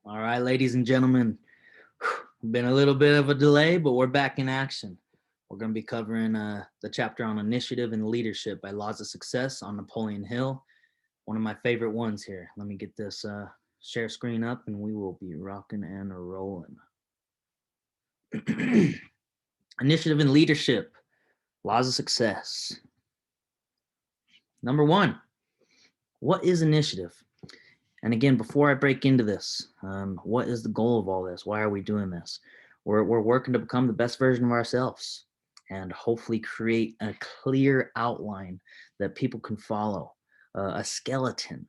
All right, ladies and gentlemen, been a little bit of a delay, but we're back in action. We're going to be covering the chapter on initiative and leadership by Laws of Success on Napoleon Hill. One of my favorite ones here. Let me get this share screen up and we will be rocking and rolling. Initiative and leadership, Laws of Success. Number one, what is initiative? And again, before I break into this, what is the goal of all this? Why are we doing this? We're working to become the best version of ourselves and hopefully create a clear outline that people can follow, a skeleton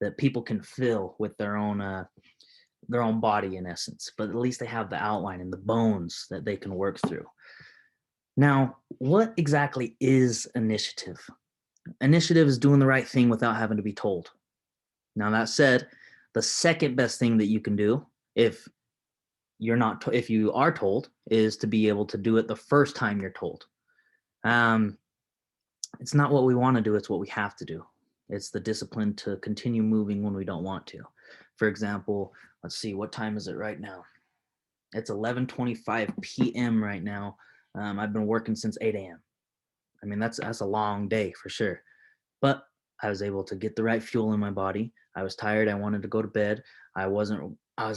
that people can fill with their own body in essence, but at least they have the outline and the bones that they can work through. Now, what exactly is initiative? Initiative is doing the right thing without having to be told. Now, that said, the second best thing that you can do if if you are told is to be able to do it the first time you're told. It's not what we want to do, it's what we have to do. It's the discipline to continue moving when we don't want to. For example, let's see, what time is it right now? It's 11:25 p.m. right now. I've been working since 8 a.m. I mean, that's a long day for sure. But I was able to get the right fuel in my body. I was tired. I wanted to go to bed. I was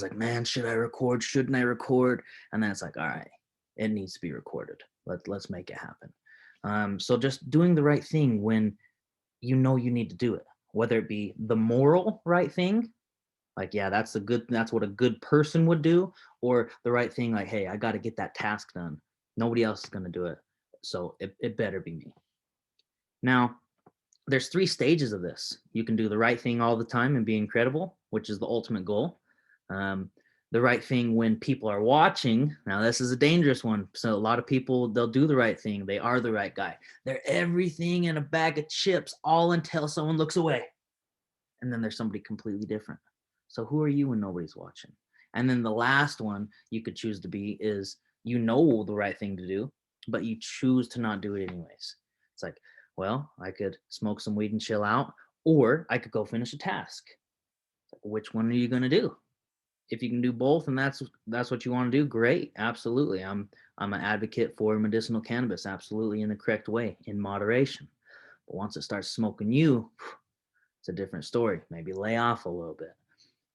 like, man, should I record? Shouldn't I record? And then it's like, all right, it needs to be recorded. Let's make it happen. So just doing the right thing when you know you need to do it, whether it be the moral right thing, like, yeah, that's what a good person would do, or the right thing, like, hey, I got to get that task done. Nobody else is going to do it. So it better be me. Now, there's 3 stages of this. You can do the right thing all the time and be incredible, which is the ultimate goal. The right thing when people are watching. Now, this is a dangerous one. So a lot of people, they'll do the right thing. They are the right guy. They're everything in a bag of chips, all until someone looks away. And then there's somebody completely different. So who are you when nobody's watching? And then the last one you could choose to be is, you know the right thing to do, but you choose to not do it anyways. It's like, well, I could smoke some weed and chill out, or I could go finish a task. Which one are you going to do? If you can do both and that's what you want to do, great. Absolutely. I'm an advocate for medicinal cannabis, absolutely, in the correct way, in moderation. But once it starts smoking you, it's a different story. Maybe lay off a little bit.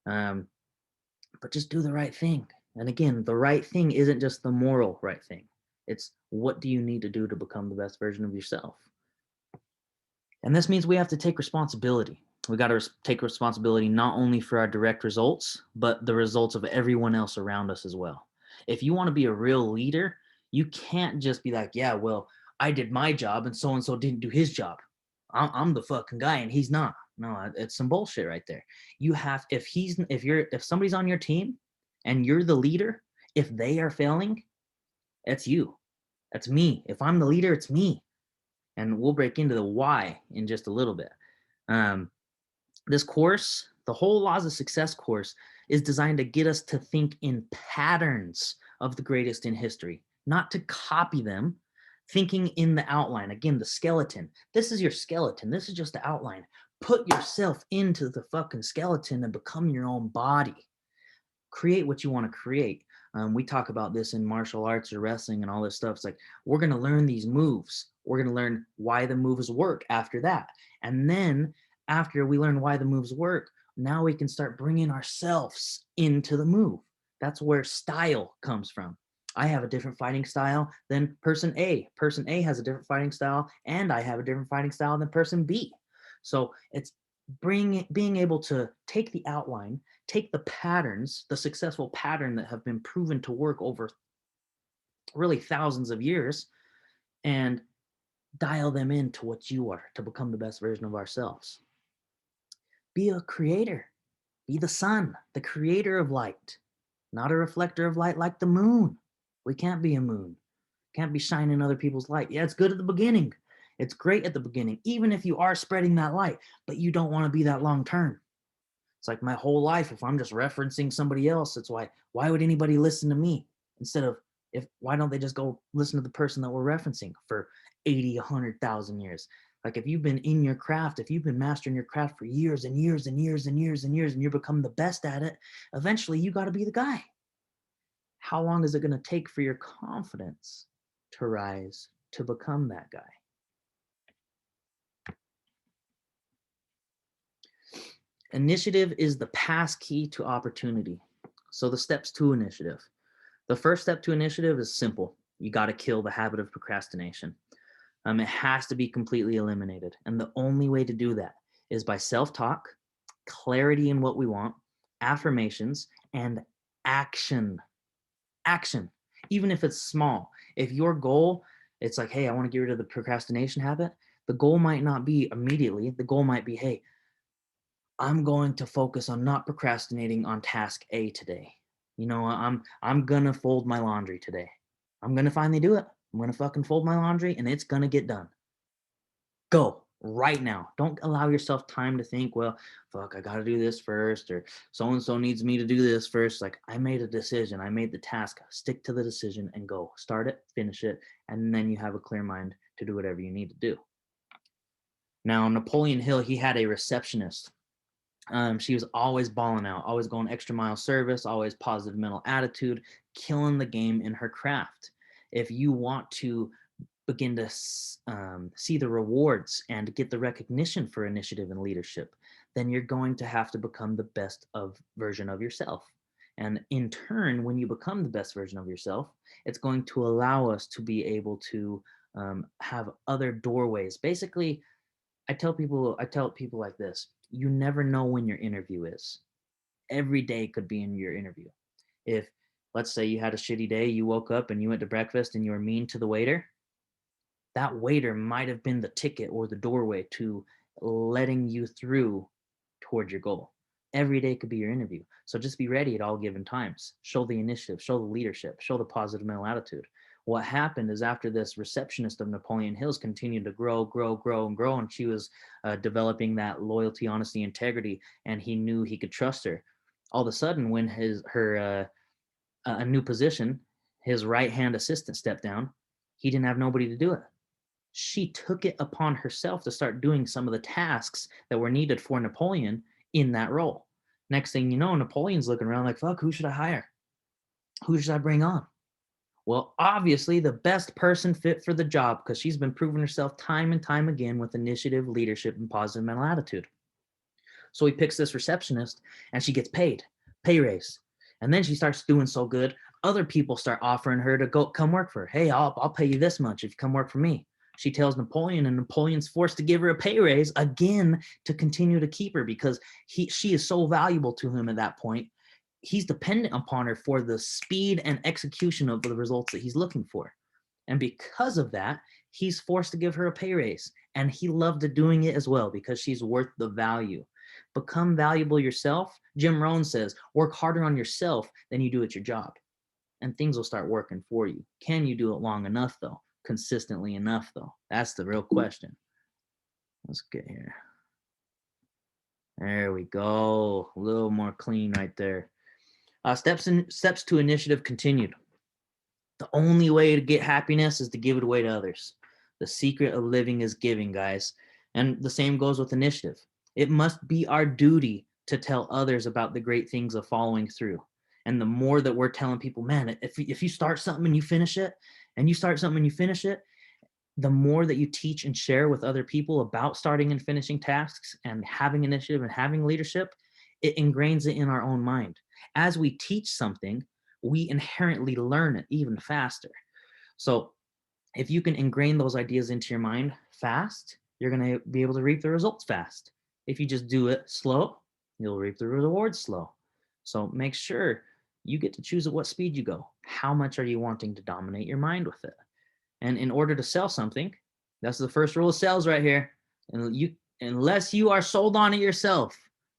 But just do the right thing. And again, the right thing isn't just the moral right thing. It's what do you need to do to become the best version of yourself? And this means we have to take responsibility. We got to take responsibility not only for our direct results, but the results of everyone else around us as well. If you want to be a real leader, you can't just be like, yeah, well, I did my job and so didn't do his job. I'm the fucking guy and he's not. No, it's some bullshit right there. You have, if somebody's on your team and you're the leader, if they are failing, it's you. That's me. If I'm the leader, it's me. And we'll break into the why in just a little bit. This course, the whole Laws of Success course, is designed to get us to think in patterns of the greatest in history, not to copy them, thinking in the outline. Again, the skeleton. This is your skeleton. This is just the outline. Put yourself into the fucking skeleton and become your own body. Create what you want to create. We talk about this in martial arts or wrestling and all this stuff. It's like, we're going to learn these moves. We're going to learn why the moves work after that. And then after we learn why the moves work, now we can start bringing ourselves into the move. That's where style comes from. I have a different fighting style than person A. Person A has a different fighting style, and I have a different fighting style than person B. So it's being able to take the outline, take the patterns, the successful pattern that have been proven to work over really thousands of years, and dial them into what you are to become the best version of ourselves. Be a creator. Be the sun, the creator of light, not a reflector of light like the moon. We can't be a moon. Can't be shining other people's light. Yeah, it's good at the beginning. It's great at the beginning, even if you are spreading that light, but you don't want to be that long term. It's like my whole life, if I'm just referencing somebody else, it's why would anybody listen to me? Instead of, why don't they just go listen to the person that we're referencing for 80, 100,000 years? Like if you've been in your craft, if you've been mastering your craft for years and years and years and years and years, and you're become the best at it, eventually you got to be the guy. How long is it going to take for your confidence to rise to become that guy? Initiative is the pass key to opportunity. So the steps to initiative. The first step to initiative is simple. You got to kill the habit of procrastination. It has to be completely eliminated. And the only way to do that is by self-talk, clarity in what we want, affirmations, and action. Action, even if it's small. If your goal, it's like, hey, I want to get rid of the procrastination habit. The goal might not be immediately. The goal might be, hey, I'm going to focus on not procrastinating on task A today. I'm gonna fold my laundry today. I'm gonna finally do it. I'm gonna fucking fold my laundry and it's gonna get done. Go right now. Don't allow yourself time to think, well, fuck, I gotta do this first, or so and so needs me to do this first. Like, I made a decision, I made the task. Stick to the decision and go. Start it, finish it, and then you have a clear mind to do whatever you need to do. Now, Napoleon Hill, he had a receptionist. She was always balling out, always going extra mile service, always positive mental attitude, killing the game in her craft. If you want to begin to see the rewards and get the recognition for initiative and leadership, then you're going to have to become the best version of yourself. And in turn, when you become the best version of yourself, it's going to allow us to be able to have other doorways. Basically, I tell people like this: you never know when your interview is. Every day could be in your interview. If, let's say, you had a shitty day, you woke up and you went to breakfast and you were mean to the waiter, that waiter might have been the ticket or the doorway to letting you through toward your goal. Every day could be your interview. So just be ready at all given times. Show the initiative, show the leadership, show the positive mental attitude. What happened is, after this receptionist of Napoleon Hill's continued to grow, and she was developing that loyalty, honesty, integrity, and he knew he could trust her. All of a sudden, when a new position, his right-hand assistant stepped down, he didn't have nobody to do it. She took it upon herself to start doing some of the tasks that were needed for Napoleon in that role. Next thing you know, Napoleon's looking around like, fuck, who should I hire? Who should I bring on? Well, obviously the best person fit for the job, because she's been proving herself time and time again with initiative, leadership, and positive mental attitude. So he picks this receptionist and she gets paid, pay raise. And then she starts doing so good, other people start offering her to come work for her. Hey, I'll pay you this much if you come work for me. She tells Napoleon, and Napoleon's forced to give her a pay raise again to continue to keep her, because she is so valuable to him at that point. He's dependent upon her for the speed and execution of the results that he's looking for. And because of that, he's forced to give her a pay raise. And he loved doing it as well, because she's worth the value. Become valuable yourself. Jim Rohn says, work harder on yourself than you do at your job, and things will start working for you. Can you do it long enough, though? Consistently enough, though? That's the real question. Let's get here. There we go. A little more clean right there. Steps to initiative continued. The only way to get happiness is to give it away to others. The secret of living is giving, guys. And the same goes with initiative. It must be our duty to tell others about the great things of following through. And the more that we're telling people, man, if you start something and you finish it, and you start something and you finish it, the more that you teach and share with other people about starting and finishing tasks and having initiative and having leadership, it ingrains it in our own mind. As we teach something, we inherently learn it even faster. So if you can ingrain those ideas into your mind fast, you're going to be able to reap the results fast. If you just do it slow, you'll reap the rewards slow. So make sure you get to choose at what speed you go. How much are you wanting to dominate your mind with it? And in order to sell something, that's the first rule of sales right here. And unless you are sold on it yourself,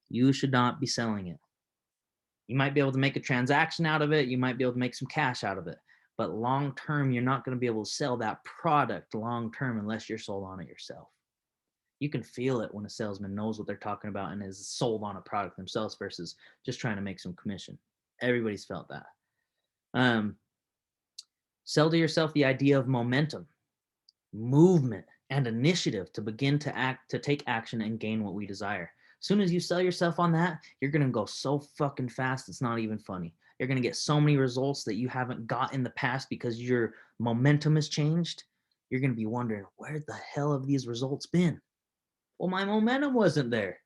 you should not be selling it. You might be able to make a transaction out of it. You might be able to make some cash out of it. But long term, you're not going to be able to sell that product long term unless you're sold on it yourself. You can feel it when a salesman knows what they're talking about and is sold on a product themselves versus just trying to make some commission. Everybody's felt that. Sell to yourself the idea of momentum, movement, and initiative to begin to take action and gain what we desire. As soon as you sell yourself on that, you're going to go so fucking fast, it's not even funny. You're going to get so many results that you haven't got in the past because your momentum has changed. You're going to be wondering, where the hell have these results been? Well, my momentum wasn't there.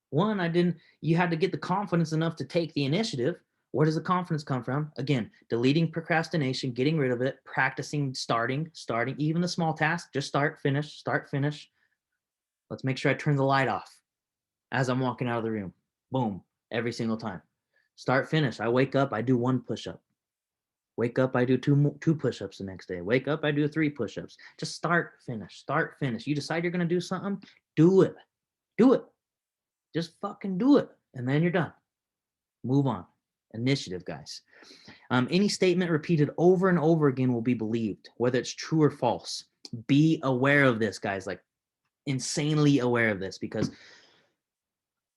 One, you had to get the confidence enough to take the initiative. Where does the confidence come from? Again, deleting procrastination, getting rid of it, practicing, starting, even the small tasks, just start, finish. Let's make sure I turn the light off as I'm walking out of the room. Boom, every single time. Start, finish. I wake up, I do 1 push-up. Wake up, I do two push-ups the next day. Wake up, I do 3 push-ups. Just start, finish. You decide you're going to do something, do it. Do it. Just fucking do it. And then you're done. Move on. Initiative, guys. Any statement repeated over and over again will be believed, whether it's true or false. Be aware of this, guys, like insanely aware of this, because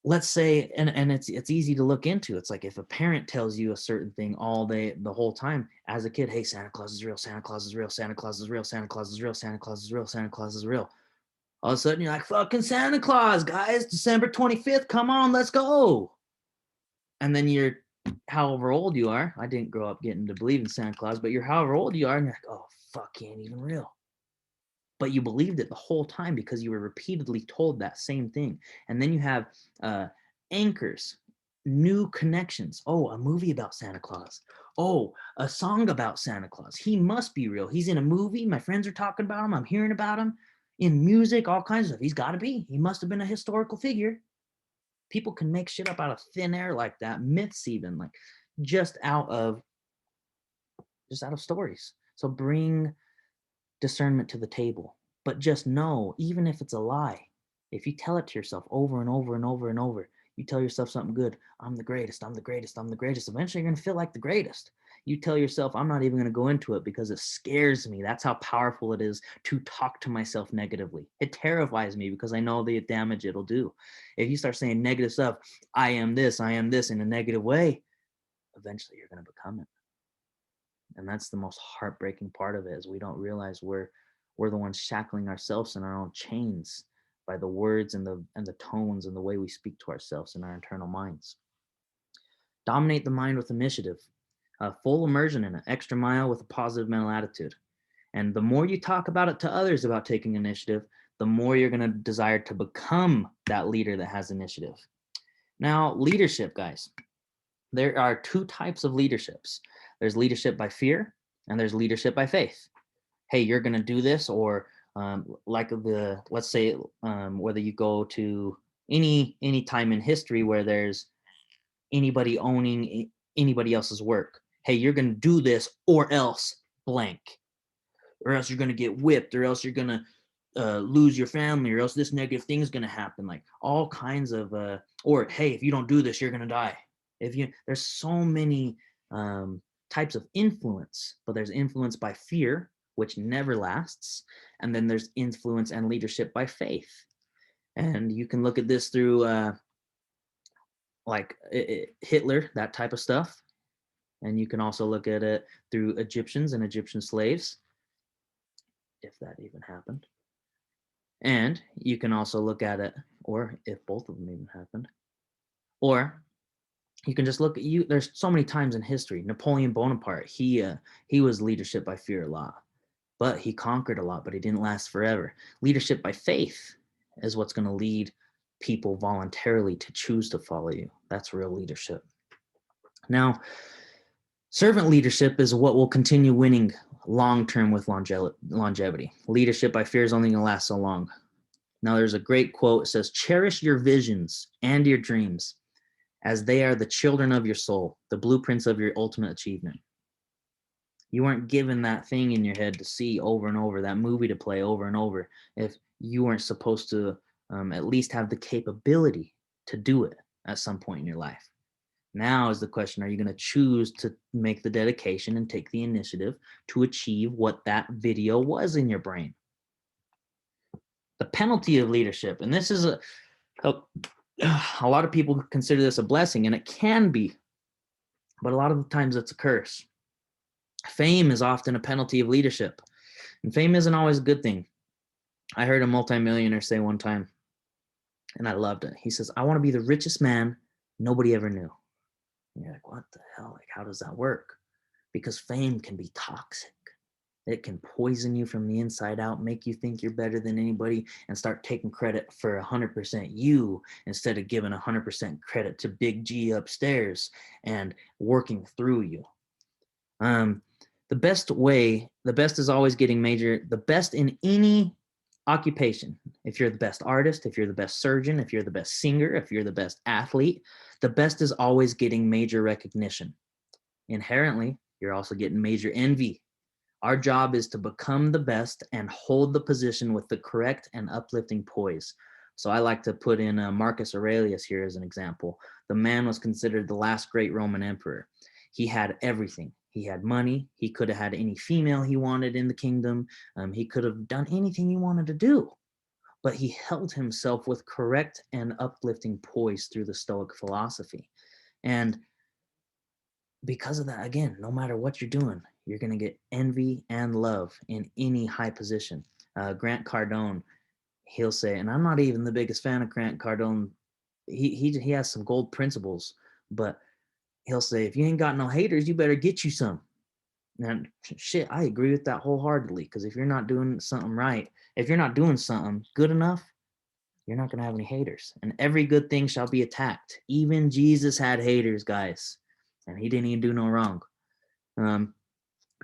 let's say, and it's easy to look into. It's like if a parent tells you a certain thing all day, the whole time, as a kid, hey, Santa Claus is real, Santa Claus is real, Santa Claus is real, Santa Claus is real, Santa Claus is real, Santa Claus is real. All of a sudden, you're like, fucking Santa Claus, guys, December 25th, come on, let's go. And then you're however old you are. I didn't grow up getting to believe in Santa Claus, but you're however old you are, and you're like, oh, fuck, he ain't even real. But you believed it the whole time because you were repeatedly told that same thing. And then you have anchors, new connections. Oh, a movie about Santa Claus. Oh, a song about Santa Claus. He must be real. He's in a movie. My friends are talking about him. I'm hearing about him in music, all kinds of stuff. He's got to be. He must have been a historical figure. People can make shit up out of thin air like that. Myths even, like just out of stories. So bring discernment to the table. But just know, even if it's a lie, if you tell it to yourself over and over and over and over, you tell yourself something good, I'm the greatest, I'm the greatest, I'm the greatest. Eventually you're going to feel like the greatest. You tell yourself, I'm not even going to go into it because it scares me. That's how powerful it is to talk to myself negatively. It terrifies me because I know the damage it'll do. If you start saying negative stuff, I am this in a negative way, eventually you're going to become it. And that's the most heartbreaking part of it, is we don't realize we're the ones shackling ourselves in our own chains by the words and the tones and the way we speak to ourselves in our internal minds. Dominate the mind with initiative, full immersion in it, extra mile with a positive mental attitude. And the more you talk about it to others about taking initiative, the more you're going to desire to become that leader that has initiative. Now, leadership, guys. There are 2 types of leaderships. There's leadership by fear and there's leadership by faith. Hey, you're going to do this, or let's say whether you go to any time in history where there's anybody owning anybody else's work. Hey, you're going to do this or else blank, or else you're going to get whipped, or else you're going to lose your family, or else this negative thing is going to happen. Like all kinds of, or hey, if you don't do this, you're going to die. There's so many types of influence, but there's influence by fear, which never lasts. And then there's influence and leadership by faith. And you can look at this through Hitler, that type of stuff. And you can also look at it through Egyptians and Egyptian slaves, if that even happened. And you can also look at it, or if both of them even happened. Or you can just look at there's so many times in history. Napoleon Bonaparte, he was leadership by fear a lot, but he conquered a lot, but he didn't last forever. Leadership by faith is what's going to lead people voluntarily to choose to follow you. That's real leadership. Now, servant leadership is what will continue winning long-term with longevity. Leadership by fear is only going to last so long. Now, there's a great quote. It says, cherish your visions and your dreams, as they are the children of your soul, the blueprints of your ultimate achievement. You weren't given that thing in your head to see over and over, that movie to play over and over, if you weren't supposed to at least have the capability to do it at some point in your life. Now is the question, are you going to choose to make the dedication and take the initiative to achieve what that video was in your brain? The penalty of leadership, and this is a lot of people consider this a blessing, and it can be, but a lot of the times it's a curse. Fame is often a penalty of leadership, and fame isn't always a good thing. I heard a multimillionaire say one time, and I loved it. He says, I want to be the richest man nobody ever knew. And you're like, what the hell? Like, how does that work? Because fame can be toxic. It can poison you from the inside out, make you think you're better than anybody, and start taking credit for 100% you instead of giving 100% credit to Big G upstairs and working through you. Um, the best is always getting major, the best in any occupation. If you're the best artist, if you're the best surgeon, if you're the best singer, if you're the best athlete, the best is always getting major recognition. Inherently, you're also getting major envy. Our job is to become the best and hold the position with the correct and uplifting poise. So I like to put in Marcus Aurelius here as an example. The man was considered the last great Roman emperor. He had everything. He had money. He could have had any female he wanted in the kingdom. He could have done anything he wanted to do. But he held himself with correct and uplifting poise through the Stoic philosophy. And because of that, again, no matter what you're doing, you're going to get envy and love in any high position. Grant Cardone, he'll say, and I'm not even the biggest fan of Grant Cardone. He has some gold principles, but he'll say, if you ain't got no haters, you better get you some. And shit, I agree with that wholeheartedly, because if you're not doing something right, if you're not doing something good enough, you're not going to have any haters. And every good thing shall be attacked. Even Jesus had haters, guys, and he didn't even do no wrong.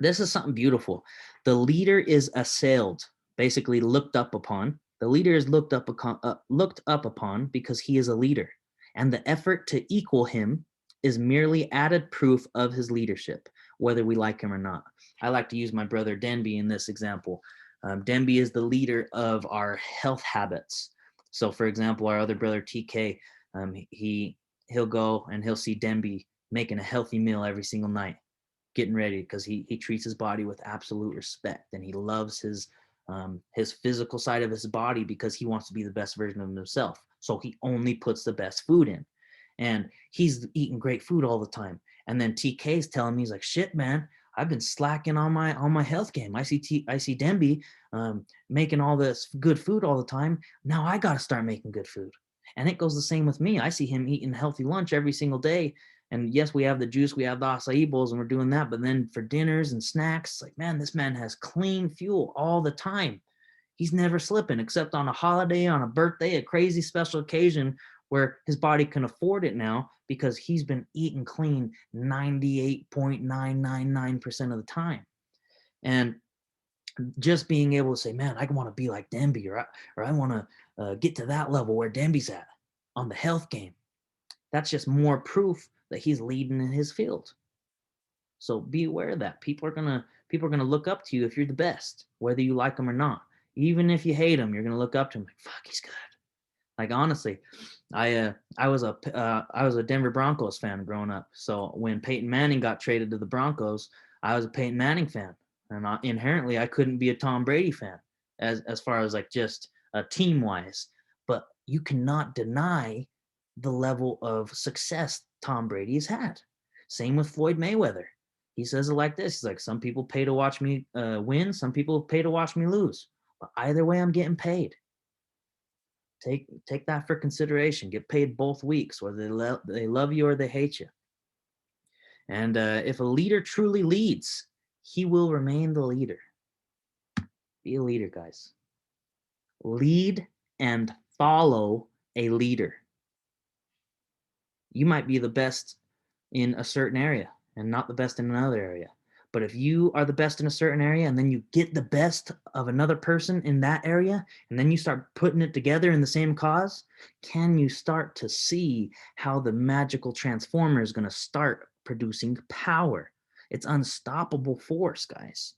This is something beautiful. The leader is assailed, basically looked up upon. The leader is looked up upon because he is a leader, and the effort to equal him is merely added proof of his leadership, whether we like him or not. I like to use my brother Denby in this example. Denby is the leader of our health habits. So, for example, our other brother TK, he'll go and he'll see Denby making a healthy meal every single night, getting ready, because he treats his body with absolute respect, and he loves his physical side of his body because he wants to be the best version of himself. So he only puts the best food in, and he's eating great food all the time. And then TK's telling me, he's like, shit, man, I've been slacking on my health game. I see Denby making all this good food all the time. Now I got to start making good food. And it goes the same with me. I see him eating healthy lunch every single day. And yes, we have the juice, we have the acai bowls, and we're doing that. But then for dinners and snacks, like, man, this man has clean fuel all the time. He's never slipping, except on a holiday, on a birthday, a crazy special occasion where his body can afford it now because he's been eating clean 98.999% of the time. And just being able to say, man, I want to be like Denby, or I want to get to that level where Denby's at on the health game. That's just more proof that he's leading in his field. So be aware of that. People are gonna look up to you if you're the best, whether you like them or not. Even if you hate him, you're gonna look up to him like, fuck, he's good. Like, honestly, I was a Denver Broncos fan growing up. So when Peyton Manning got traded to the Broncos, I was a Peyton Manning fan, and inherently I couldn't be a Tom Brady fan as far as like just team wise. But you cannot deny the level of success Tom Brady has had. Same with Floyd Mayweather. He says it like this: he's like, some people pay to watch me win, some people pay to watch me lose. But either way, I'm getting paid. Take that for consideration. Get paid both weeks, whether they love you or they hate you. And if a leader truly leads, he will remain the leader. Be a leader, guys. Lead and follow a leader. You might be the best in a certain area and not the best in another area. But if you are the best in a certain area and then you get the best of another person in that area, and then you start putting it together in the same cause, can you start to see how the magical transformer is going to start producing power? It's unstoppable force, guys.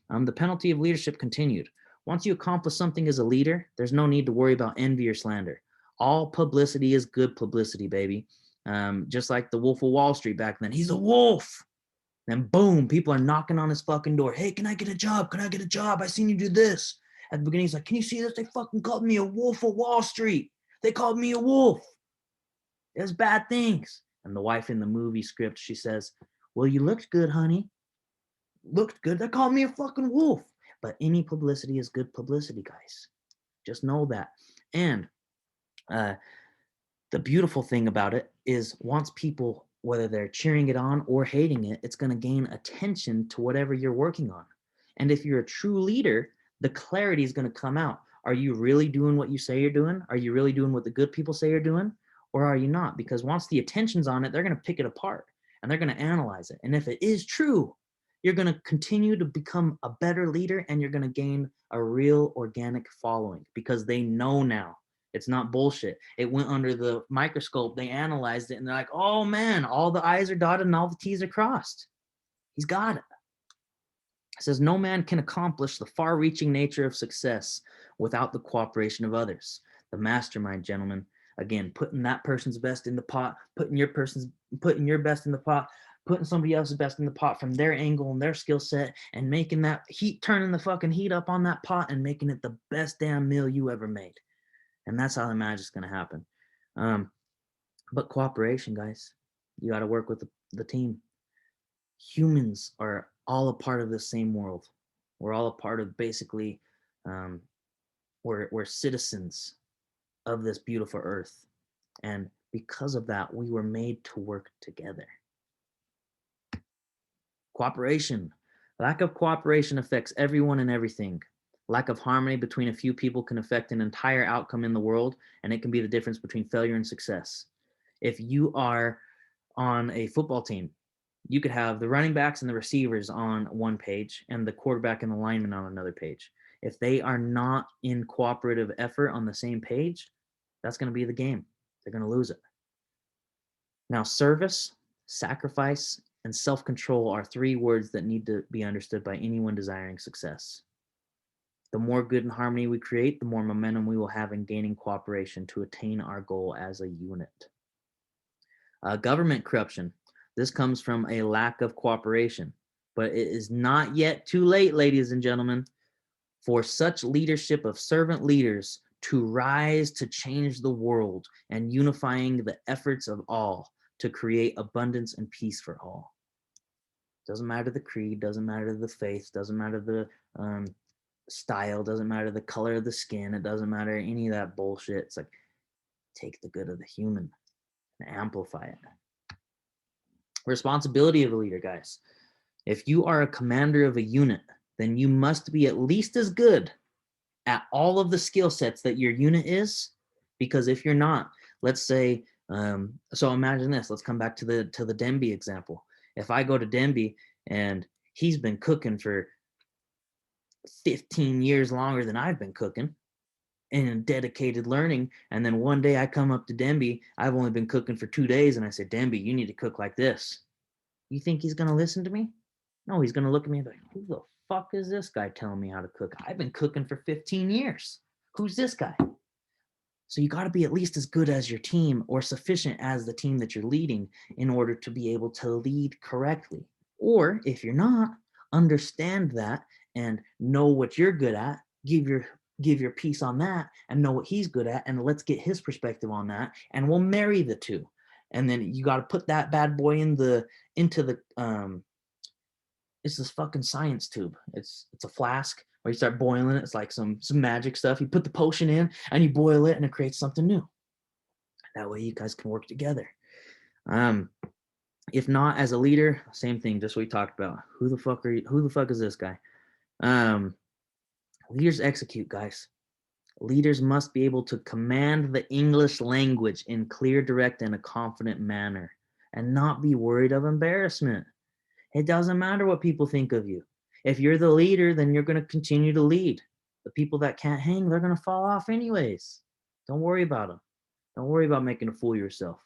The penalty of leadership continued. Once you accomplish something as a leader, there's no need to worry about envy or slander. All publicity is good publicity, baby. Just like the Wolf of Wall Street back then. He's a wolf. Then boom, people are knocking on his fucking door. Hey, can I get a job? Can I get a job? I seen you do this. At the beginning, he's like, can you see this? They fucking called me a Wolf of Wall Street. They called me a wolf. There's bad things. And the wife in the movie script, she says, well, you looked good, honey. Looked good. They called me a fucking wolf. But any publicity is good publicity, guys. Just know that. And uh, the beautiful thing about it is once people, whether they're cheering it on or hating it, it's going to gain attention to whatever you're working on. And if you're a true leader, the clarity is going to come out. Are you really doing what you say you're doing? Are you really doing what the good people say you're doing? Or are you not? Because once the attention's on it, they're going to pick it apart and they're going to analyze it. And if it is true, you're going to continue to become a better leader and you're going to gain a real organic following because they know now. It's not bullshit. It went under the microscope. They analyzed it and they're like, oh man, all the I's are dotted and all the T's are crossed. He's got it. It says, no man can accomplish the far-reaching nature of success without the cooperation of others. The mastermind, gentlemen, again, putting that person's best in the pot, putting your best in the pot, putting somebody else's best in the pot from their angle and their skill set, and making that heat, turning the fucking heat up on that pot and making it the best damn meal you ever made. And that's how the magic's going to happen. But cooperation, guys, you got to work with the team. Humans are all a part of the same world. We're all a part of basically, we're citizens of this beautiful earth. And because of that, we were made to work together. Cooperation. Lack of cooperation affects everyone and everything. Lack of harmony between a few people can affect an entire outcome in the world, and it can be the difference between failure and success. If you are on a football team, you could have the running backs and the receivers on one page and the quarterback and the lineman on another page. If they are not in cooperative effort on the same page, that's going to be the game. They're going to lose it. Now, service, sacrifice, and self-control are three words that need to be understood by anyone desiring success. The more good and harmony we create, the more momentum we will have in gaining cooperation to attain our goal as a unit. Government corruption. This comes from a lack of cooperation, but it is not yet too late, ladies and gentlemen, for such leadership of servant leaders to rise to change the world and unifying the efforts of all to create abundance and peace for all. Doesn't matter the creed, doesn't matter the faith, doesn't matter the style, doesn't matter the color of the skin, it doesn't matter any of that bullshit. It's like, take the good of the human and amplify it. Responsibility of a leader, guys. If you are a commander of a unit, then you must be at least as good at all of the skill sets that your unit is, because if you're not, let's say, so imagine this, let's come back to the Demby example. If I go to Demby and he's been cooking for 15 years longer than I've been cooking and dedicated learning, and then one day I come up to Demby, I've only been cooking for 2 days, and I say, Demby, you need to cook like this. You think he's going to listen to me? No, he's going to look at me and be like, who the fuck is this guy telling me how to cook? I've been cooking for 15 years. Who's this guy? So you got to be at least as good as your team or sufficient as the team that you're leading in order to be able to lead correctly. Or if you're not, understand that and know what you're good at, give your piece on that and know what he's good at, and let's get his perspective on that, and we'll marry the two. And then you got to put that bad boy into the it's this fucking science tube. It's a flask where you start boiling it. It's like some magic stuff. You put the potion in and you boil it and it creates something new. That way you guys can work together. If not, as a leader, same thing, just what we talked about. Who the fuck is this guy? Leaders execute, guys. Leaders must be able to command the English language in clear, direct, and a confident manner, and not be worried of embarrassment. It doesn't matter what people think of you. If you're the leader, then you're going to continue to lead. The people that can't hang, they're going to fall off anyways. Don't worry about them. Don't worry about making a fool of yourself.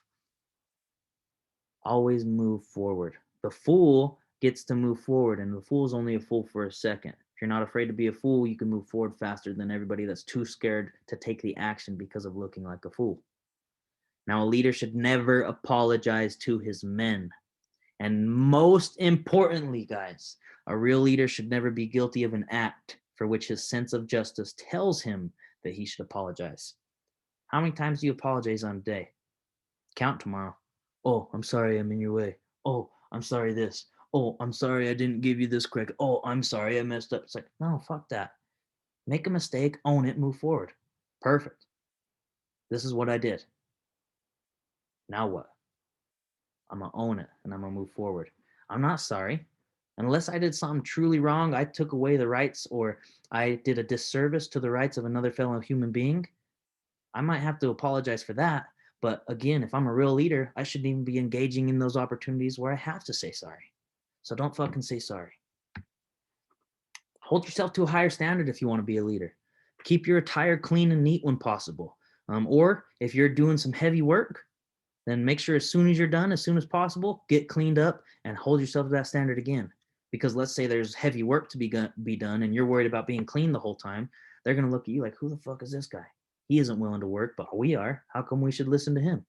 Always move forward. The fool gets to move forward, and the fool's only a fool for a second. If you're not afraid to be a fool, you can move forward faster than everybody that's too scared to take the action because of looking like a fool. Now, a leader should never apologize to his men. And most importantly, guys, a real leader should never be guilty of an act for which his sense of justice tells him that he should apologize. How many times do you apologize on a day? Count tomorrow. Oh, I'm sorry I'm in your way. Oh, I'm sorry this. Oh, I'm sorry I didn't give you this correct. Oh, I'm sorry I messed up. It's like, no, fuck that. Make a mistake, own it, move forward. Perfect. This is what I did. Now what? I'm going to own it and I'm going to move forward. I'm not sorry. Unless I did something truly wrong, I took away the rights or I did a disservice to the rights of another fellow human being, I might have to apologize for that. But again, if I'm a real leader, I shouldn't even be engaging in those opportunities where I have to say sorry. So don't fucking say sorry. Hold yourself to a higher standard if you want to be a leader. Keep your attire clean and neat when possible. Or if you're doing some heavy work, then make sure as soon as you're done, as soon as possible, get cleaned up and hold yourself to that standard again. Because let's say there's heavy work to be done and you're worried about being clean the whole time, they're going to look at you like, who the fuck is this guy? He isn't willing to work, but we are. How come we should listen to him?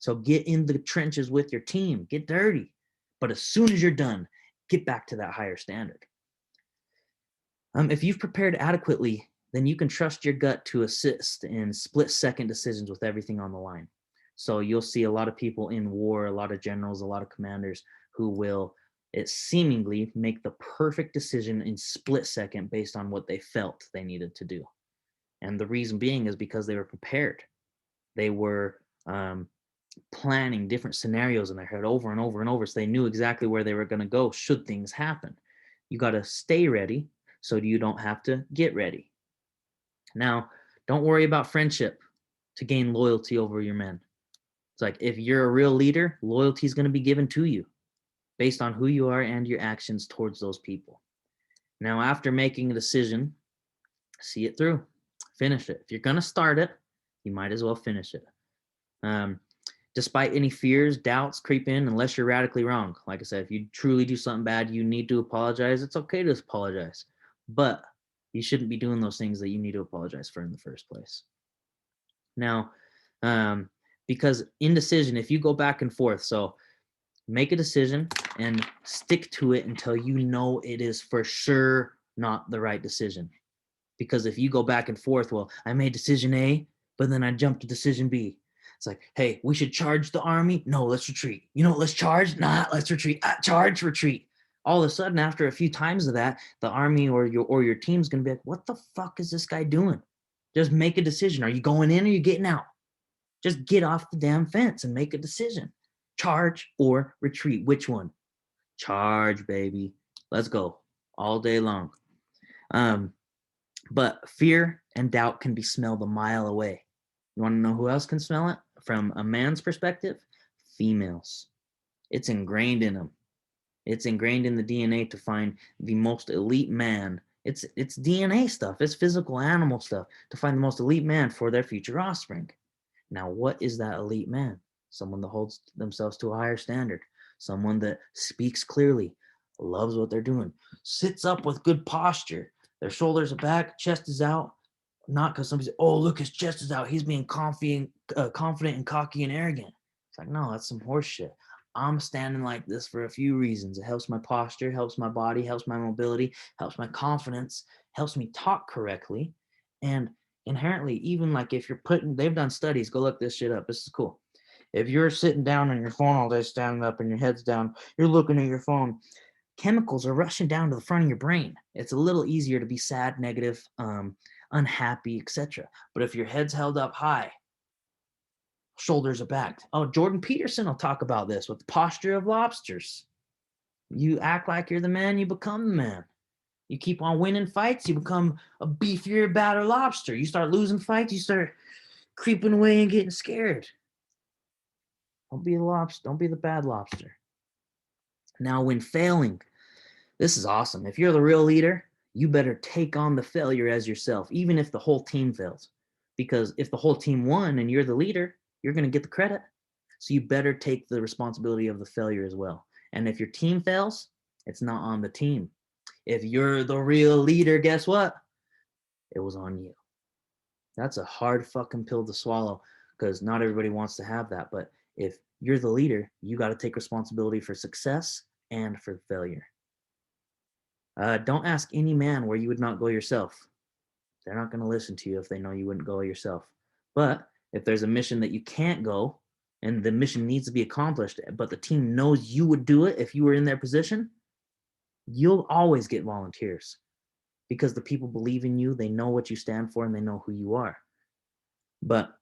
So get in the trenches with your team, get dirty. But as soon as you're done, get back to that higher standard. If you've prepared adequately, then you can trust your gut to assist in split-second decisions with everything on the line. So you'll see a lot of people in war, a lot of generals, a lot of commanders who will seemingly make the perfect decision in split second based on what they felt they needed to do. And the reason being is because they were prepared. They were planning different scenarios in their head over and over and over, so they knew exactly where they were going to go should things happen. You got to stay ready so you don't have to get ready. Now, don't worry about friendship to gain loyalty over your men. It's like if you're a real leader, loyalty is going to be given to you based on who you are and your actions towards those people. Now, after making a decision, see it through. Finish it. If you're going to start it, you might as well finish it. Despite any fears, doubts creep in unless you're radically wrong. Like I said, if you truly do something bad, you need to apologize. It's okay to apologize. But you shouldn't be doing those things that you need to apologize for in the first place. Now, because indecision, if you go back and forth, so make a decision and stick to it until you know it is for sure not the right decision. Because if you go back and forth, well, I made decision A, but then I jumped to decision B. It's like, hey, we should charge the army. No, let's retreat. You know, let's charge. Nah, let's retreat. Charge, retreat. All of a sudden, after a few times of that, the army or your team's gonna be like, what the fuck is this guy doing? Just make a decision. Are you going in or are you getting out? Just get off the damn fence and make a decision. Charge or retreat. Which one? Charge, baby. Let's go all day long. But fear and doubt can be smelled a mile away. You want to know who else can smell it? From a man's perspective, females. It's ingrained in them. It's ingrained in the DNA to find the most elite man. It's DNA stuff. It's physical animal stuff to find the most elite man for their future offspring. Now, what is that elite man? Someone that holds themselves to a higher standard. Someone that speaks clearly, loves what they're doing, sits up with good posture. Their shoulders are back, chest is out. Not because somebody said, oh, look, his chest is out. He's being confident and cocky and arrogant. It's like, no, that's some horse shit. I'm standing like this for a few reasons. It helps my posture, helps my body, helps my mobility, helps my confidence, helps me talk correctly. And inherently, even like if you're they've done studies, go look this shit up. This is cool. If you're sitting down on your phone all day, standing up and your head's down, you're looking at your phone, chemicals are rushing down to the front of your brain. It's a little easier to be sad, negative, unhappy, etc. But if your head's held up high, shoulders are back. Oh, Jordan Peterson will talk about this with the posture of lobsters. You act like you're the man, you become the man. You keep on winning fights, you become a beefier, badder lobster. You start losing fights, you start creeping away and getting scared. Don't be the lobster. Don't be the bad lobster. Now, when failing, this is awesome. If you're the real leader, you better take on the failure as yourself, even if the whole team fails. Because if the whole team won and you're the leader, you're going to get the credit. So you better take the responsibility of the failure as well. And if your team fails, it's not on the team. If you're the real leader, guess what? It was on you. That's a hard fucking pill to swallow because not everybody wants to have that. But if you're the leader, you got to take responsibility for success and for failure. Don't ask any man where you would not go yourself. They're not going to listen to you if they know you wouldn't go yourself. But if there's a mission that you can't go and the mission needs to be accomplished, but the team knows you would do it if you were in their position, you'll always get volunteers because the people believe in you, they know what you stand for, and they know who you are. But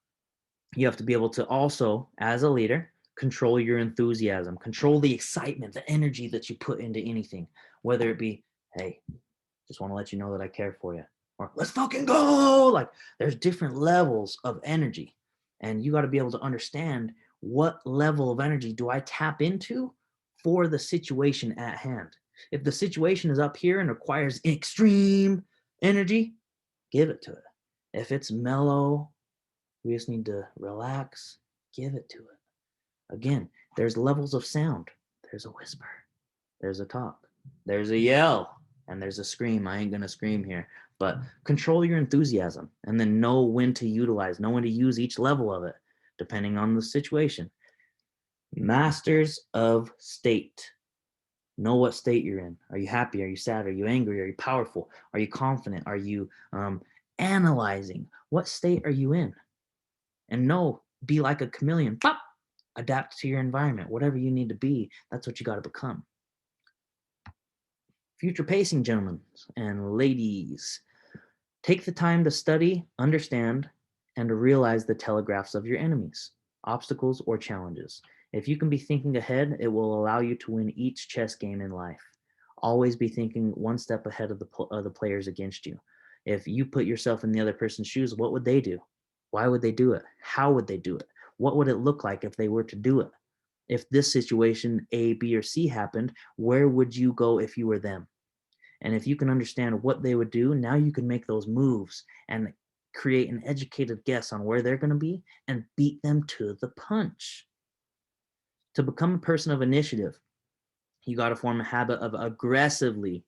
you have to be able to also, as a leader, control your enthusiasm, control the excitement, the energy that you put into anything, whether it be, hey, just want to let you know that I care for you, or let's fucking go. Like, there's different levels of energy, and you got to be able to understand what level of energy do I tap into for the situation at hand. If the situation is up here and requires extreme energy, give it to it. If it's mellow, we just need to relax, give it to it. Again, there's levels of sound. There's a whisper, there's a talk, there's a yell, and there's a scream. I ain't gonna scream here, but control your enthusiasm and then know when to utilize, know when to use each level of it, depending on the situation. Masters of state. Know what state you're in. Are you happy? Are you sad? Are you angry? Are you powerful? Are you confident? Are you analyzing? What state are you in? And know, be like a chameleon. Pop! Adapt to your environment. Whatever you need to be, that's what you got to become. Future pacing, gentlemen and ladies, take the time to study, understand, and to realize the telegraphs of your enemies, obstacles, or challenges. If you can be thinking ahead, it will allow you to win each chess game in life. Always be thinking one step ahead of the players against you. If you put yourself in the other person's shoes, what would they do? Why would they do it? How would they do it? What would it look like if they were to do it? If this situation A, B, or C happened, where would you go if you were them? And if you can understand what they would do, now you can make those moves and create an educated guess on where they're going to be and beat them to the punch. To become a person of initiative, you got to form a habit of aggressively,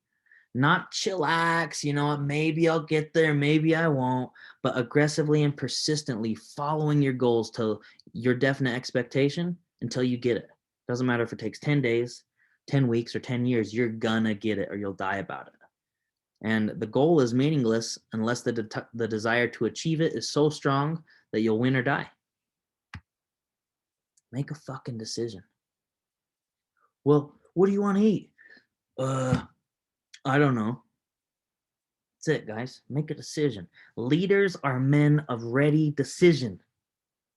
not chillax, maybe I'll get there, maybe I won't, but aggressively and persistently following your goals to your definite expectation until you get it. Doesn't matter if it takes 10 days, 10 weeks, or 10 years, you're gonna get it or you'll die about it. And the goal is meaningless unless the desire to achieve it is so strong that you'll win or die. Make a fucking decision. Well, what do you want to eat? I don't know. That's it, guys. Make a decision. Leaders are men of ready decision.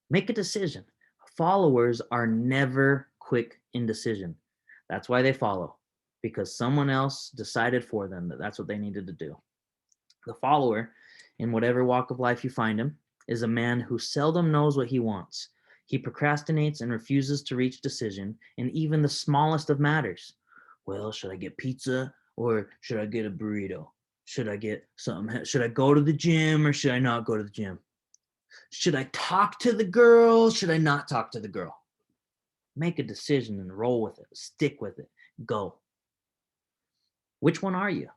Make a decision. Followers are never quick in decision. That's why they follow, because someone else decided for them that that's what they needed to do. The follower, in whatever walk of life you find him, is a man who seldom knows what he wants. He procrastinates and refuses to reach decision in even the smallest of matters. Well, should I get pizza or should I get a burrito? Should I get something? Should I go to the gym or should I not go to the gym? Should I talk to the girl? Should I not talk to the girl? Make a decision and roll with it. Stick with it. Go. Which one are you?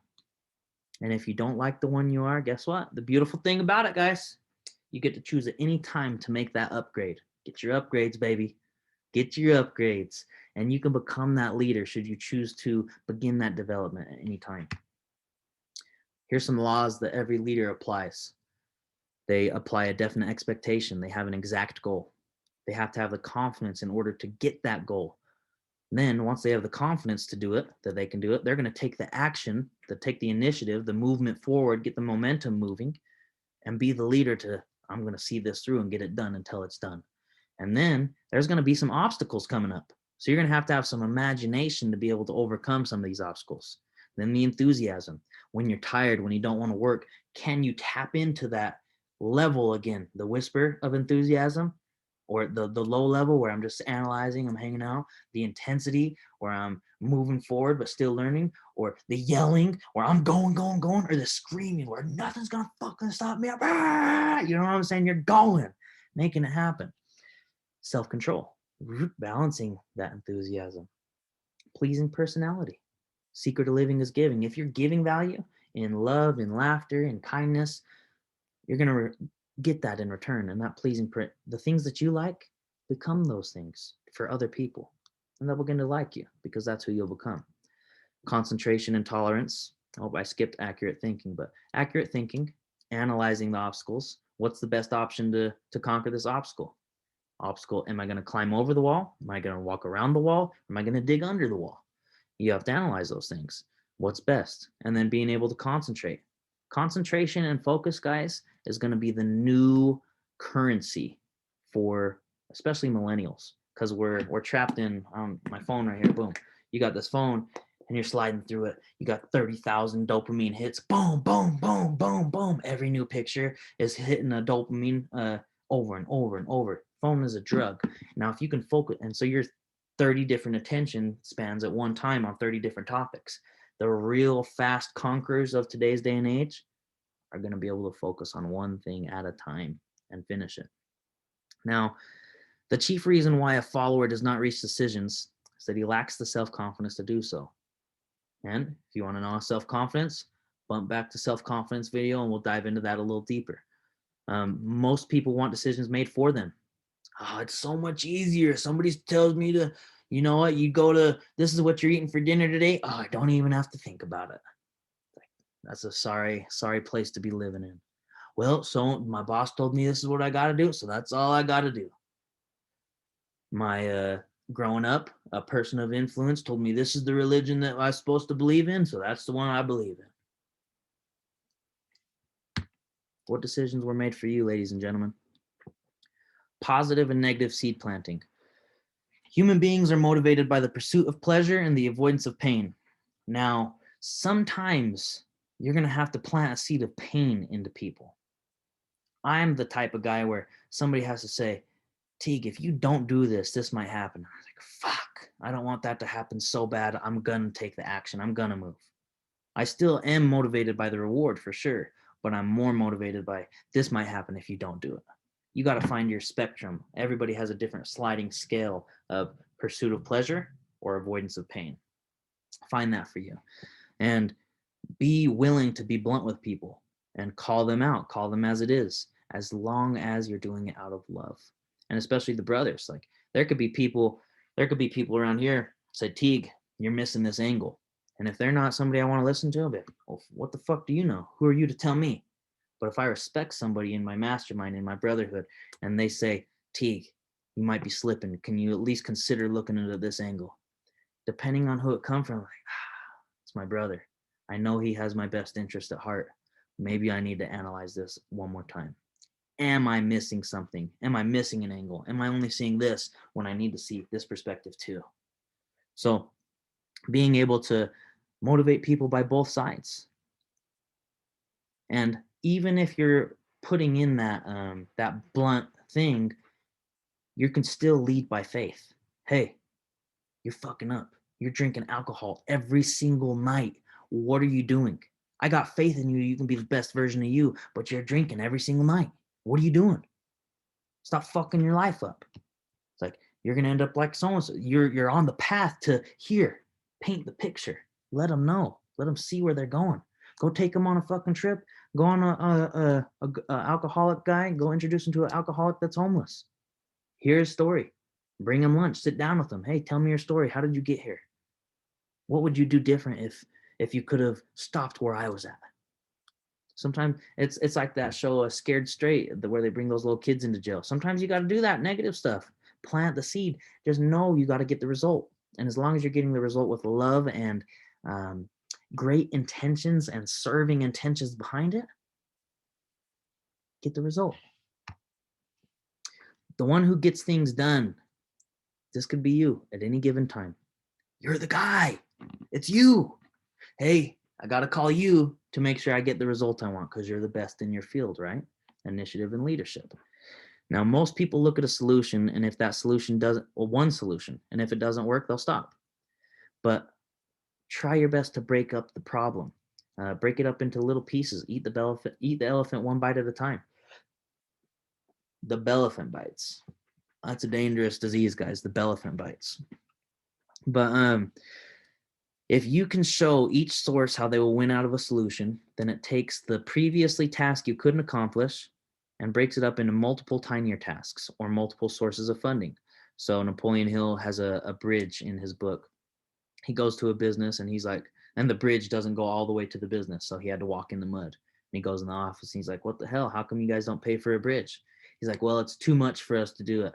And if you don't like the one you are, guess what? The beautiful thing about it, guys, you get to choose at any time to make that upgrade. Get your upgrades, baby. Get your upgrades. And you can become that leader should you choose to begin that development at any time. Here's some laws that every leader applies. They apply a definite expectation. They have an exact goal. They have to have the confidence in order to get that goal. Then once they have the confidence to do it, that they can do it, they're going to take the action, to take the initiative, the movement forward, get the momentum moving, and be the leader to, I'm going to see this through and get it done until it's done. And then there's going to be some obstacles coming up. So you're going to have some imagination to be able to overcome some of these obstacles. Then the enthusiasm. When you're tired, when you don't want to work, can you tap into that level again? The whisper of enthusiasm, or the low level where I'm just analyzing, I'm hanging out, the intensity where I'm moving forward but still learning, or the yelling where I'm going, or the screaming where nothing's gonna fucking stop me. You know what I'm saying? You're going, making it happen. Self-control, balancing that enthusiasm. Pleasing personality. Secret of living is giving. If you're giving value in love, in laughter, in kindness, you're gonna get that in return. And that pleasing, the things that you like, become those things for other people, and they'll begin to like you because that's who you'll become. Concentration and tolerance. Oh, I skipped accurate thinking, but accurate thinking, analyzing the obstacles. What's the best option to conquer this obstacle? Am I going to climb over the wall? Am I going to walk around the wall? Am I going to dig under the wall? You have to analyze those things. What's best? And then being able to concentrate. Concentration and focus, guys, is going to be the new currency for especially millennials, because we're trapped in my phone right here. Boom, you got this phone and you're sliding through it. You got 30,000 dopamine hits. Boom, boom, boom, boom, boom. Every new picture is hitting a dopamine over and over and over. Phone is a drug. Now, if you can focus, and so you're 30 different attention spans at one time on 30 different topics. The real fast conquerors of today's day and age are going to be able to focus on one thing at a time and finish it. Now, the chief reason why a follower does not reach decisions is that he lacks the self-confidence to do so. And if you want to know self-confidence, bump back to self-confidence video and we'll dive into that a little deeper. Most people want decisions made for them. Oh, it's so much easier. Somebody tells me to, you know what, you go to, this is what you're eating for dinner today. Oh, I don't even have to think about it. That's a sorry place to be living in. Well, so my boss told me this is what I got to do, so that's all I got to do. My growing up, a person of influence told me this is the religion that I'm supposed to believe in, so that's the one I believe in. What decisions were made for you, ladies and gentlemen? Positive and negative seed planting. Human beings are motivated by the pursuit of pleasure and the avoidance of pain. Now, sometimes you're going to have to plant a seed of pain into people. I'm the type of guy where somebody has to say, Teague, if you don't do this, this might happen. I was like, fuck, I don't want that to happen so bad. I'm going to take the action. I'm going to move. I still am motivated by the reward for sure, but I'm more motivated by this might happen if you don't do it. You got to find your spectrum. Everybody has a different sliding scale of pursuit of pleasure or avoidance of pain. Find that for you. And be willing to be blunt with people and call them out, call them as it is, as long as you're doing it out of love. And especially the brothers. Like there could be people around here say, Teague, you're missing this angle. And if they're not somebody I want to listen to, I'll be like, well, what the fuck do you know? Who are you to tell me? But if I respect somebody in my mastermind, in my brotherhood, and they say, Teague, you might be slipping. Can you at least consider looking into this angle? Depending on who it comes from, like, it's my brother. I know he has my best interest at heart. Maybe I need to analyze this one more time. Am I missing something? Am I missing an angle? Am I only seeing this when I need to see this perspective too? So being able to motivate people by both sides. And even if you're putting in that blunt thing, you can still lead by faith. Hey, you're fucking up. You're drinking alcohol every single night. What are you doing? I got faith in you. You can be the best version of you, but you're drinking every single night. What are you doing? Stop fucking your life up. It's like you're gonna end up like so-and-so. You're on the path to here. Paint the picture. Let them know. Let them see where they're going. Go take them on a fucking trip. Go on a alcoholic guy. Go introduce him to an alcoholic that's homeless. Hear his story. Bring him lunch. Sit down with him. Hey, tell me your story. How did you get here? What would you do different if you could have stopped where I was at? Sometimes it's like that show, Scared Straight, where they bring those little kids into jail. Sometimes you got to do that negative stuff. Plant the seed. Just know you got to get the result. And as long as you're getting the result with love and great intentions and serving intentions behind it, get the result. The one who gets things done, this could be you at any given time. You're the guy. It's you. Hey, I got to call you to make sure I get the result I want because you're the best in your field, right? Initiative and leadership. Now, most people look at a solution, and if that solution doesn't, well, one solution, and if it doesn't work, they'll stop. But try your best to break up the problem. Break it up into little pieces. Eat the elephant one bite at a time. The bellefant bites. That's a dangerous disease, guys. The bellefant bites. But if you can show each source how they will win out of a solution, then it takes the previously task you couldn't accomplish and breaks it up into multiple tinier tasks or multiple sources of funding. So Napoleon Hill has a bridge in his book. He goes to a business and he's like, and the bridge doesn't go all the way to the business. So he had to walk in the mud. And he goes in the office and he's like, what the hell? How come you guys don't pay for a bridge? He's like, well, it's too much for us to do it.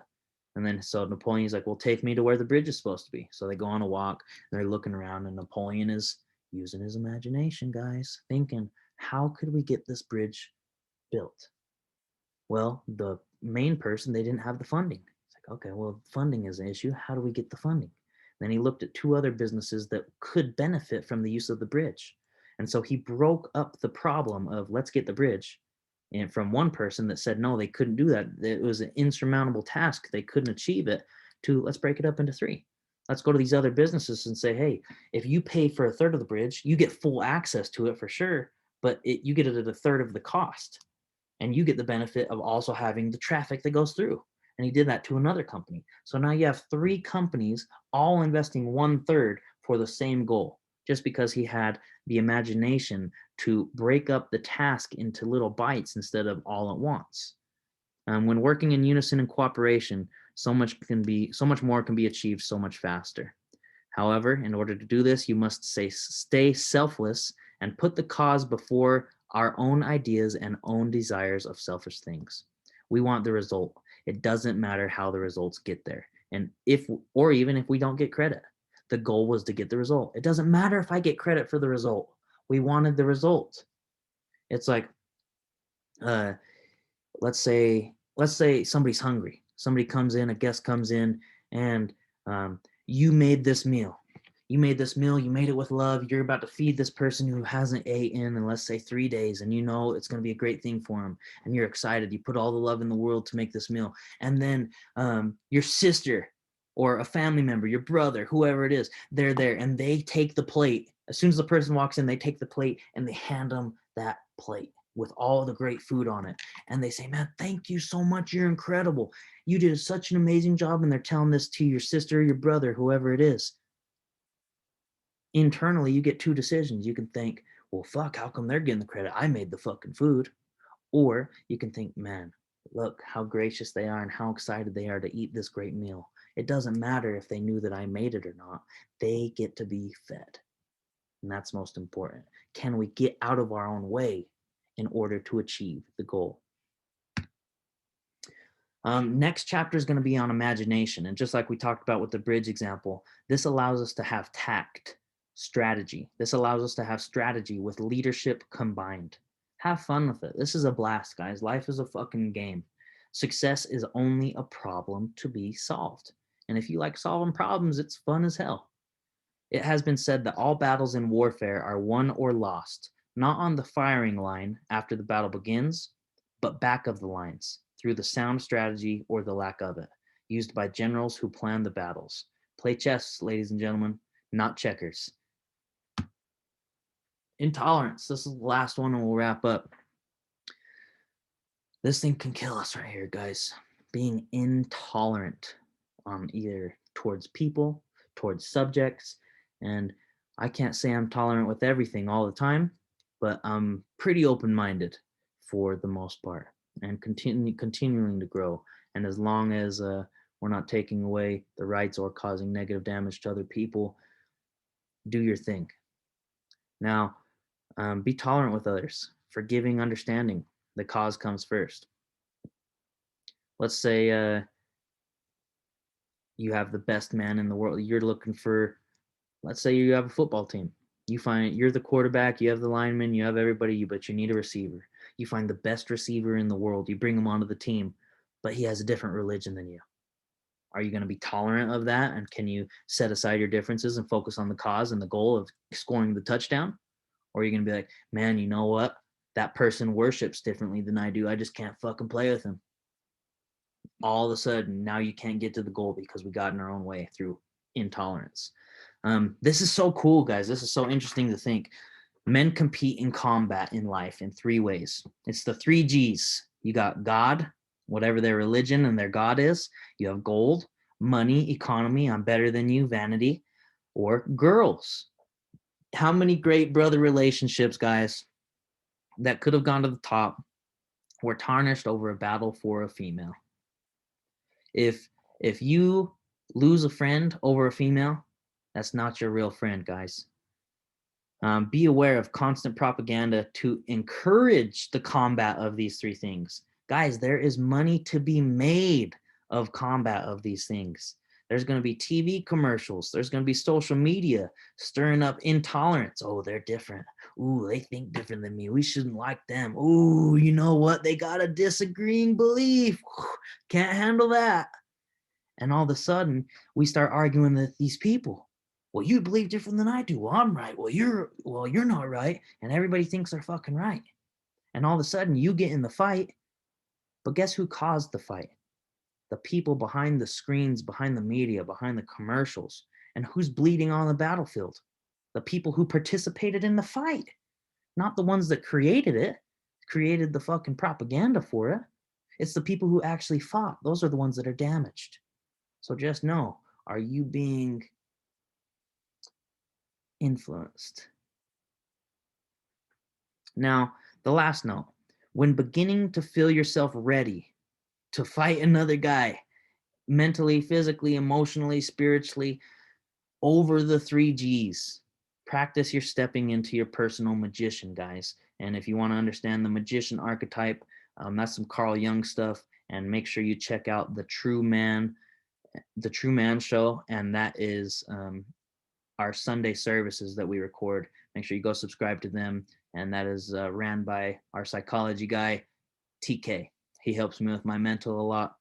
And then so Napoleon's like, well, take me to where the bridge is supposed to be. So they go on a walk and they're looking around and Napoleon is using his imagination, guys, thinking, how could we get this bridge built? Well, the main person, they didn't have the funding. It's like, okay, well, funding is an issue. How do we get the funding? Then he looked at two other businesses that could benefit from the use of the bridge. And so he broke up the problem of let's get the bridge, and from one person that said no, they couldn't do that. It was an insurmountable task. They couldn't achieve it, to let's break it up into three. Let's go to these other businesses and say, hey, if you pay for a third of the bridge, you get full access to it for sure, but you get it at a third of the cost. And you get the benefit of also having the traffic that goes through. And he did that to another company. So now you have three companies all investing 1/3 for the same goal, just because he had the imagination to break up the task into little bites instead of all at once. When working in unison and cooperation, so much more can be achieved so much faster. However, in order to do this, you must stay selfless and put the cause before our own ideas and own desires of selfish things. We want the result. It doesn't matter how the results get there. And even if we don't get credit, the goal was to get the result. It doesn't matter if I get credit for the result. We wanted the result. It's like, let's say somebody's hungry. Somebody comes in, a guest comes in, and you made this meal. You made it with love. You're about to feed this person who hasn't eaten in, let's say, 3 days, and you know it's going to be a great thing for them, and you're excited. You put all the love in the world to make this meal. And then your sister or a family member, your brother, whoever it is, they're there, and they take the plate. As soon as the person walks in, they take the plate, and they hand them that plate with all the great food on it. And they say, man, thank you so much. You're incredible. You did such an amazing job. And they're telling this to your sister, your brother, whoever it is. Internally, you get two decisions. You can think, well, fuck, how come they're getting the credit? I made the fucking food. Or you can think, man, look how gracious they are and how excited they are to eat this great meal. It doesn't matter if they knew that I made it or not. They get to be fed. And that's most important. Can we get out of our own way in order to achieve the goal? Next chapter is going to be on imagination. And just like we talked about with the bridge example, this allows us to have tact, strategy. This allows us to have strategy with leadership combined. Have fun with it. This is a blast, guys. Life is a fucking game. Success is only a problem to be solved. And if you like solving problems, it's fun as hell. It has been said that all battles in warfare are won or lost, not on the firing line after the battle begins, but back of the lines, through the sound strategy or the lack of it, used by generals who plan the battles. Play chess, ladies and gentlemen, not checkers. Intolerance. This is the last one and we'll wrap up. This thing can kill us right here, guys. Being intolerant, either towards people, towards subjects, and I can't say I'm tolerant with everything all the time, but I'm pretty open-minded for the most part, and continuing to grow. And as long as we're not taking away the rights or causing negative damage to other people, do your thing. Now, be tolerant with others, forgiving, understanding. The cause comes first. Let's say you have the best man in the world. You're looking for, let's say you have a football team. You find you're the quarterback, you have the lineman, you have everybody, but you need a receiver. You find the best receiver in the world. You bring him onto the team, but he has a different religion than you. Are you going to be tolerant of that? And can you set aside your differences and focus on the cause and the goal of scoring the touchdown? Or are you going to be like, man, you know what? That person worships differently than I do. I just can't fucking play with him. All of a sudden, now you can't get to the goal because we got in our own way through intolerance. This is so cool, guys. This is so interesting to think. Men compete in combat in life in 3 ways. It's the 3 G's. You got God, whatever their religion and their God is. You have gold, money, economy, I'm better than you, vanity, or girls. How many great brother relationships, guys, that could have gone to the top were tarnished over a battle for a female? If you lose a friend over a female, that's not your real friend, guys. Be aware of constant propaganda to encourage the combat of these 3 things. Guys, there is money to be made of combat of these things. There's going to be TV commercials. There's going to be social media stirring up intolerance. Oh, they're different. Ooh, they think different than me. We shouldn't like them. Ooh, you know what? They got a disagreeing belief. Can't handle that. And all of a sudden, we start arguing with these people. Well, you believe different than I do. Well, I'm right. Well, you're not right. And everybody thinks they're fucking right. And all of a sudden, you get in the fight. But guess who caused the fight? The people behind the screens, behind the media, behind the commercials. And who's bleeding on the battlefield? The people who participated in the fight, not the ones that created the fucking propaganda for it. It's the people who actually fought. Those are the ones that are damaged. So just know, are you being influenced? Now, the last note, when beginning to feel yourself ready to fight another guy, mentally, physically, emotionally, spiritually, over the 3 Gs, practice your stepping into your personal magician, guys. And if you want to understand the magician archetype, that's some Carl Jung stuff. And make sure you check out the True Man show. And that is our Sunday services that we record. Make sure you go subscribe to them. And that is ran by our psychology guy, TK. He helps me with my mental a lot,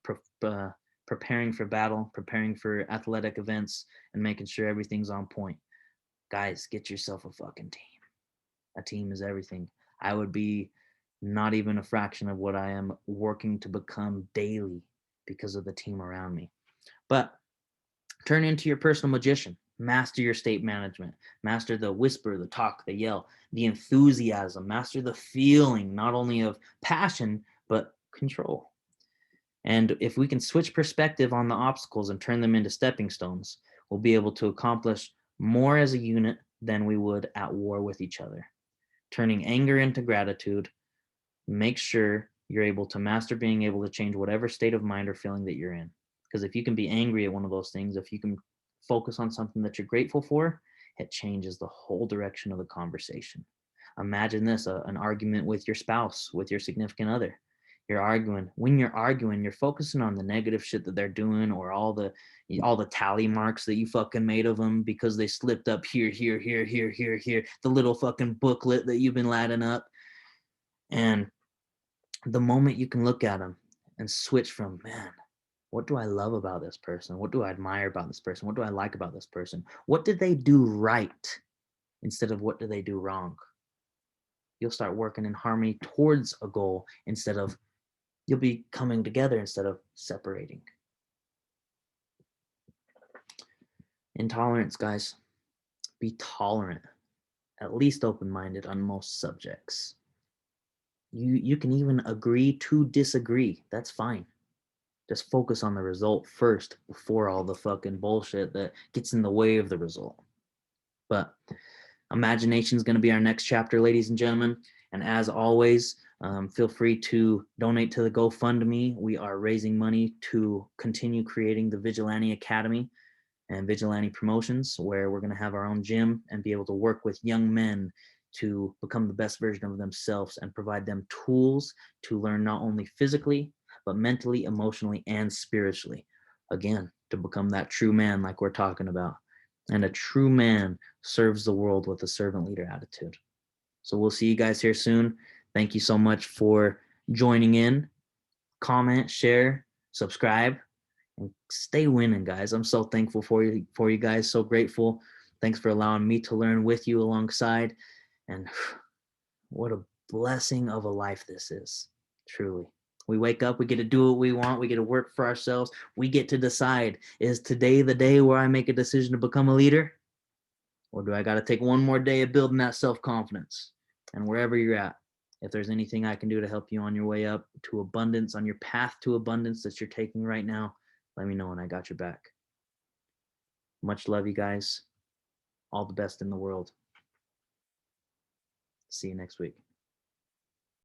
preparing for battle, preparing for athletic events, and making sure everything's on point. Guys, get yourself a fucking team. A team is everything. I would be not even a fraction of what I am working to become daily because of the team around me. But turn into your personal magician. Master your state management. Master the whisper, the talk, the yell, the enthusiasm. Master the feeling, not only of passion, but control. And if we can switch perspective on the obstacles and turn them into stepping stones, we'll be able to accomplish more as a unit than we would at war with each other. Turning anger into gratitude, make sure you're able to master being able to change whatever state of mind or feeling that you're in. Because if you can be angry at one of those things, if you can focus on something that you're grateful for, it changes the whole direction of the conversation. Imagine this, an argument with your spouse, with your significant other. You're arguing. When you're arguing, you're focusing on the negative shit that they're doing, or all the tally marks that you fucking made of them because they slipped up here, the little fucking booklet that you've been ladding up. And the moment you can look at them and switch from, man, what do I love about this person? What do I admire about this person? What do I like about this person? What did they do right instead of what do they do wrong? You'll start working in harmony towards a goal instead of, you'll be coming together instead of separating. Intolerance, guys. Be tolerant, at least open-minded on most subjects. You can even agree to disagree. That's fine. Just focus on the result first before all the fucking bullshit that gets in the way of the result. But imagination is going to be our next chapter, ladies and gentlemen. And as always, feel free to donate to the GoFundMe. We are raising money to continue creating the Vigilante Academy and Vigilante Promotions, where we're going to have our own gym and be able to work with young men to become the best version of themselves and provide them tools to learn not only physically, but mentally, emotionally, and spiritually. Again, to become that true man like we're talking about. And a true man serves the world with a servant leader attitude. So we'll see you guys here soon. Thank you so much for joining in. Comment, share, subscribe, and stay winning, guys. I'm so thankful for you guys. So grateful. Thanks for allowing me to learn with you alongside. And what a blessing of a life this is, truly. We wake up, we get to do what we want, we get to work for ourselves, we get to decide, is today the day where I make a decision to become a leader? Or do I got to take one more day of building that self-confidence? And wherever you're at, if there's anything I can do to help you on your way up to abundance, on your path to abundance that you're taking right now, let me know and I got your back. Much love, you guys. All the best in the world. See you next week.